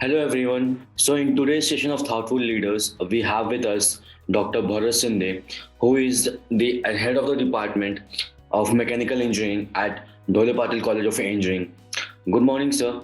Hello everyone. So in today's session of Thoughtful Leaders, we have with us Dr. Bharat Sinde, who is the head of the Department of Mechanical Engineering at Dhole Patil College of Engineering. Good morning, sir.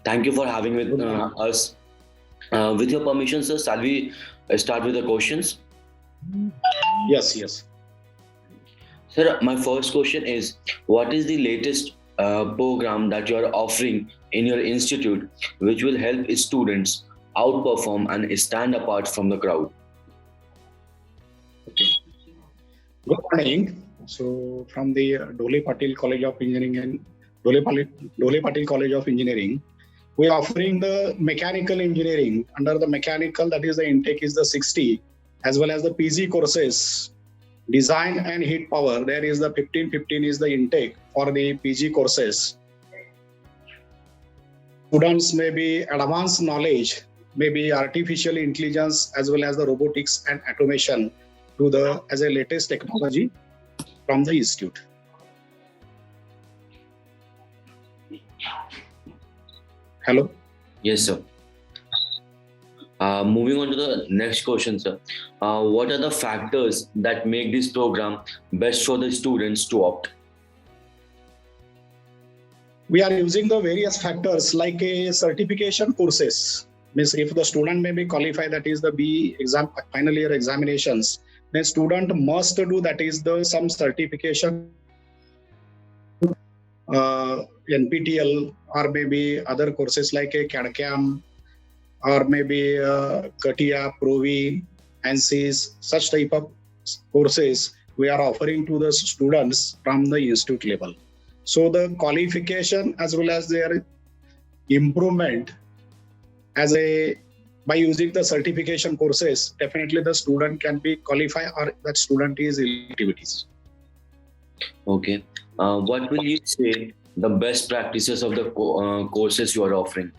Thank you for having with Good morning. us. With your permission, sir, shall we start with the questions? Yes. Sir, my first question is, what is the latest program that you are offering in your institute which will help students outperform and stand apart from the crowd? Okay. Good morning. So, from the Dhole Patil College of Engineering and Dhole Patil College of Engineering, we are offering the mechanical engineering. Under the mechanical, that is the intake is the 60, as well as the PG courses, design and heat power. There is the 15 is the intake for the PG courses. Students may be advanced knowledge, maybe artificial intelligence, as well as the robotics and automation to the as a latest technology from the institute. Hello. Yes, sir. Moving on to the next question, sir. What are the factors that make this program best for the students to opt? We are using the various factors like a certification courses. Means if the student may be qualified, that is the B exam final year examinations, then student must do that is the some certification, NPTL or maybe other courses like a CAD/CAM or maybe CATIA, PROVI, ANSYS, such type of courses we are offering to the students from the institute level. So the qualification as well as their improvement by using the certification courses, definitely the student can be qualified or that student is in activities. Okay. What will you say the best practices of the courses you are offering?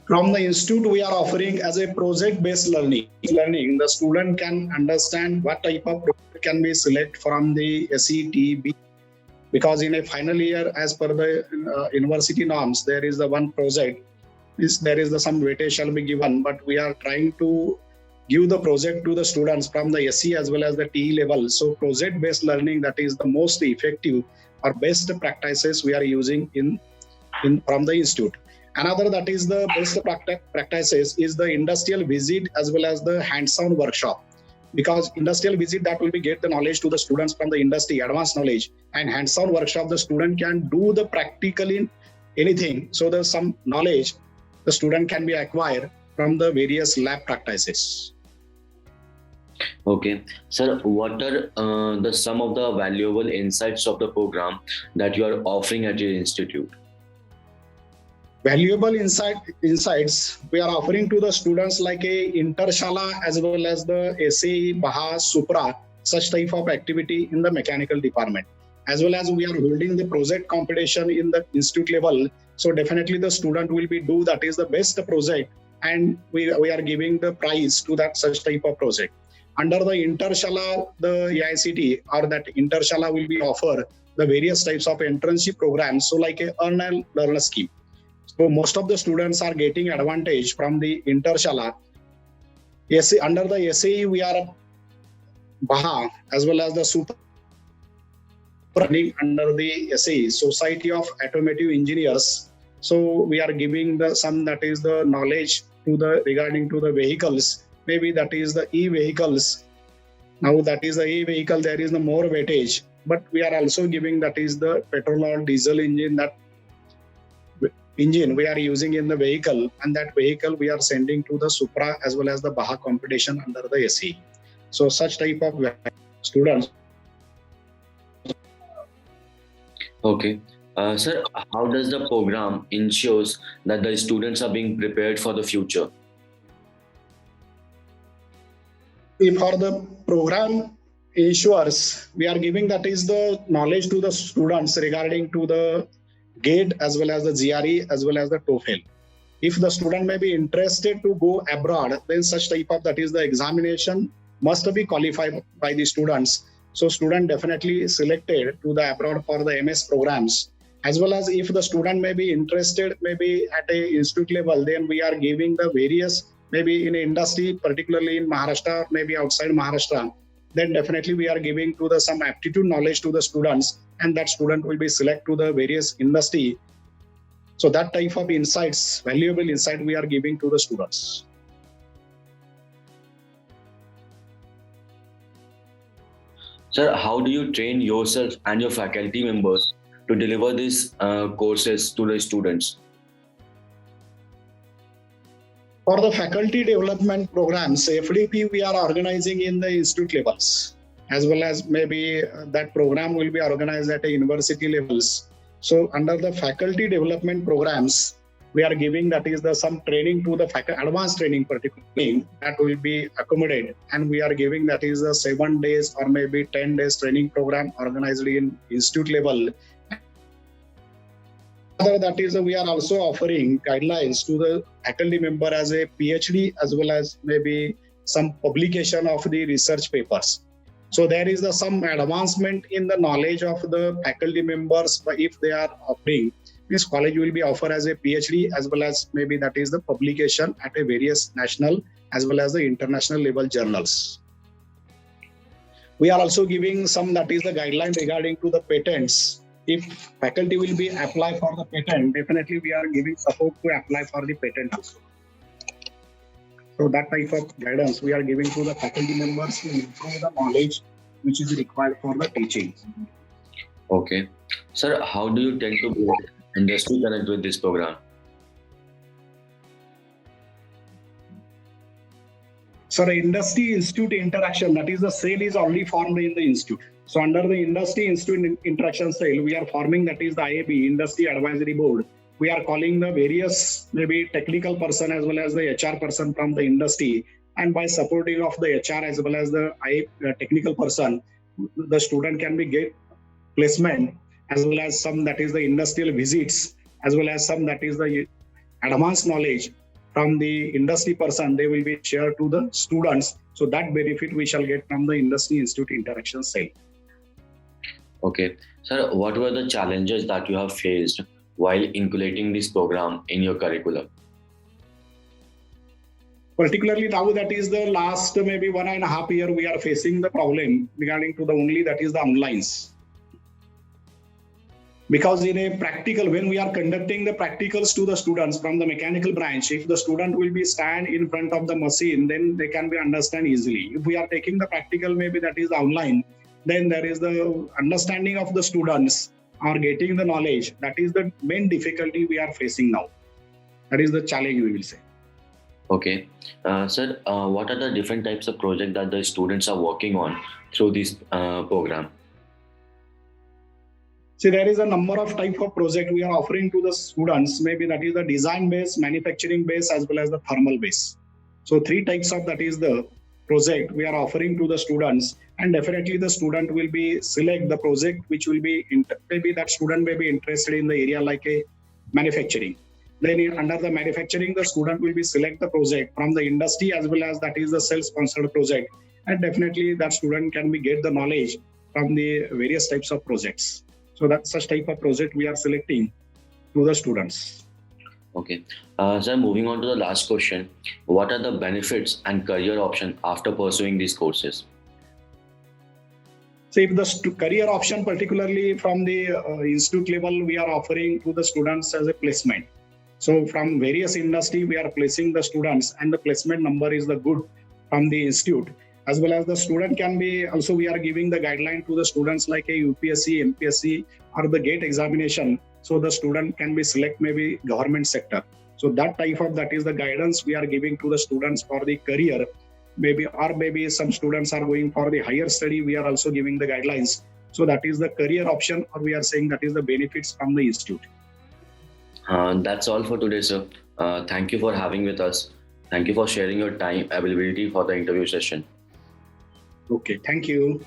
From the institute, we are offering as a project-based learning. The student can understand what type of project can be selected from the SETB. Because in a final year, as per the university norms, there is the one project. There is some weightage shall be given, but we are trying to give the project to the students from the SE as well as the TE level. So project-based learning, that is the most effective or best practices we are using in from the institute. Another that is the best practices is the industrial visit as well as the hands-on workshop. Because industrial visit, that will be get the knowledge to the students from the industry, advanced knowledge, and hands-on workshop, the student can do the practically anything. So there's some knowledge the student can be acquired from the various lab practices. Okay. Sir, what are some of the valuable insights of the program that you are offering at your institute? Valuable insights we are offering to the students like a Intershala as well as the SAE, BAHA, Supra, such type of activity in the mechanical department. As well as we are holding the project competition in the institute level. So definitely the student will be do that is the best project, and we are giving the prize to that such type of project. Under the Intershala, the AICT or that Intershala will be offer the various types of internship programs. So like a earn and learn scheme. So most of the students are getting advantage from the Intershala. Under the SAE, we are BAHA as well as the Super running under the SAE, Society of Automotive Engineers. So we are giving the some that is the knowledge to the regarding to the vehicles. Maybe that is the e-vehicles. Now that is the e-vehicle, there is the more weightage, but we are also giving that is the petrol or diesel engine we are using in the vehicle, and that vehicle we are sending to the Supra as well as the BAHA competition under the SE. So such type of students. Okay. Sir, how does the program ensures that the students are being prepared for the future? For the program ensures, we are giving that is the knowledge to the students regarding to the GATE as well as the GRE as well as the TOEFL. If the student may be interested to go abroad, then such type of that is the examination must be qualified by the students. So student definitely selected to the abroad for the MS programs. As well as if the student may be interested maybe at a institute level, then we are giving the various maybe in industry, particularly in Maharashtra, maybe outside Maharashtra, then definitely we are giving to the some aptitude knowledge to the students, and that student will be select to the various industry. So that type of insights, valuable insight we are giving to the students. Sir, how do you train yourself and your faculty members to deliver these courses to the students? For the faculty development programs, FDP we are organizing in the institute levels, as well as maybe that program will be organized at a university levels. So under the faculty development programs, we are giving that is the some training to the advanced training particularly that will be accommodated, and we are giving that is a 7 days or maybe 10 days training program organized in institute level. That is, we are also offering guidelines to the faculty member as a PhD, as well as maybe some publication of the research papers. So there is some advancement in the knowledge of the faculty members if they are offering. This college will be offered as a PhD, as well as maybe that is the publication at a various national as well as the international level journals. We are also giving some that is the guideline regarding to the patents. If faculty will be apply for the patent, definitely we are giving support to apply for the patent also. So that type of guidance we are giving to the faculty members to improve the knowledge which is required for the teaching. Okay. Sir, how do you tend to build industry connect with this program? So the industry institute interaction, that is the cell is already formed in the institute. So under the industry institute interaction cell, we are forming that is the IAB, Industry Advisory Board. We are calling the various maybe technical person as well as the HR person from the industry, and by supporting of the HR as well as the technical person, the student can be get placement as well as some that is the industrial visits, as well as some that is the advanced knowledge from the industry person, they will be shared to the students. So that benefit we shall get from the industry institute interaction cell. Okay. Sir, what were the challenges that you have faced while including this program in your curriculum? Particularly now that is the last maybe 1.5 years, we are facing the problem regarding to the only that is the onlines. Because in a practical, when we are conducting the practicals to the students from the mechanical branch, if the student will be stand in front of the machine, then they can be understand easily. If we are taking the practical, maybe that is online, then there is the understanding of the students or getting the knowledge. That is the main difficulty we are facing now. That is the challenge we will say. Okay. Sir, what are the different types of projects that the students are working on through this program? See, there is a number of type of project we are offering to the students. Maybe that is the design base, manufacturing base, as well as the thermal base. So 3 types of that is the project we are offering to the students, and definitely the student will be select the project which will be maybe that student may be interested in the area like a manufacturing. Then under the manufacturing, the student will be select the project from the industry as well as that is the self-sponsored project, and definitely that student can be get the knowledge from the various types of projects. So that's such type of project we are selecting to the students. Okay. Sir, moving on to the last question. What are the benefits and career options after pursuing these courses? So if the career option, particularly from the institute level, we are offering to the students as a placement. So from various industry, we are placing the students, and the placement number is the good from the institute. As well as the student can be also, we are giving the guideline to the students like a UPSC, MPSC or the GATE examination. So the student can be select maybe government sector. So that type of that is the guidance we are giving to the students for the career. Maybe or maybe some students are going for the higher study. We are also giving the guidelines. So that is the career option, or we are saying that is the benefits from the institute. That's all for today, sir. Thank you for having with us. Thank you for sharing your time availability for the interview session. Okay, thank you.